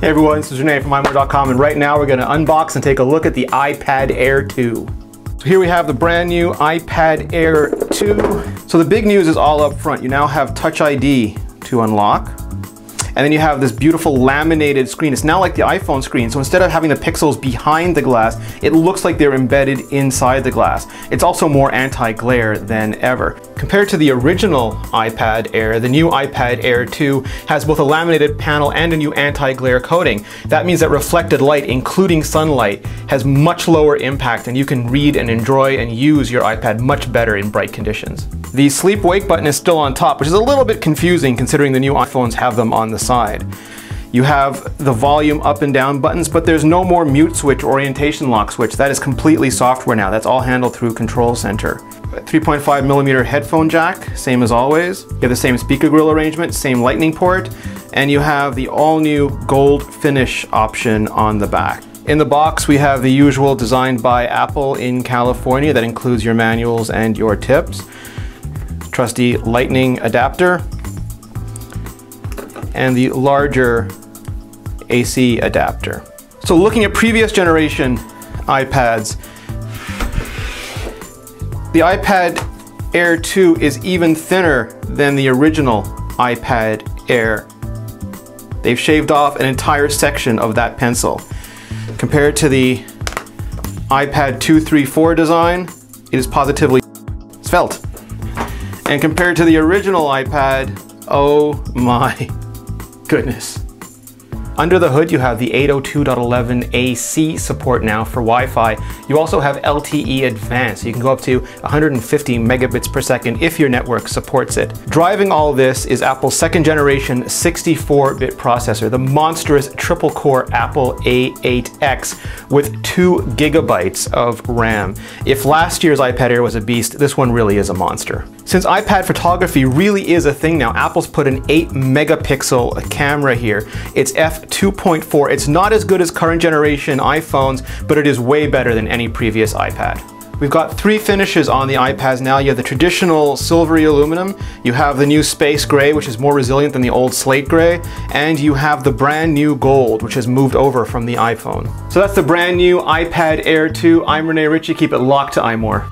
Hey everyone, this is Rene from iMore.com, and right now we're going to unbox and take a look at the iPad Air 2. So here we have the brand new iPad Air 2. So the big news is all up front. You now have Touch ID to unlock. And then you have this beautiful laminated screen. It's now like the iPhone screen, so instead of having the pixels behind the glass, it looks like they're embedded inside the glass. It's also more anti-glare than ever. Compared to the original iPad Air, the new iPad Air 2 has both a laminated panel and a new anti-glare coating. That means that reflected light, including sunlight, has much lower impact, and you can read and enjoy and use your iPad much better in bright conditions. The sleep-wake button is still on top, which is a little bit confusing considering the new iPhones have them on the side. You have the volume up and down buttons, but there's no more mute switch or orientation lock switch. That is completely software now. That's all handled through Control Center. 3.5mm headphone jack, same as always. You have the same speaker grill arrangement, same lightning port, and you have the all-new gold finish option on the back. In the box, we have the usual designed by Apple in California that includes your manuals and your tips. Trusty lightning adapter, and the larger AC adapter. So looking at previous generation iPads, the iPad Air 2 is even thinner than the original iPad Air. They've shaved off an entire section of that pencil. Compared to the iPad 234 design, it is positively svelte. And compared to the original iPad, oh my goodness. Under the hood, you have the 802.11ac support now for Wi-Fi. You also have LTE Advanced. You can go up to 150 megabits per second if your network supports it. Driving all this is Apple's second generation 64-bit processor, the monstrous triple-core Apple A8X with 2 gigabytes of RAM. If last year's iPad Air was a beast, this one really is a monster. Since iPad photography really is a thing now, Apple's put an 8-megapixel camera here. It's f2.4. It's not as good as current generation iPhones, but it is way better than any previous iPad. We've got 3 finishes on the iPads now. You have the traditional silvery aluminum, you have the new space gray, which is more resilient than the old slate gray, and you have the brand new gold, which has moved over from the iPhone. So that's the brand new iPad Air 2. I'm Rene Ritchie. Keep it locked to iMore.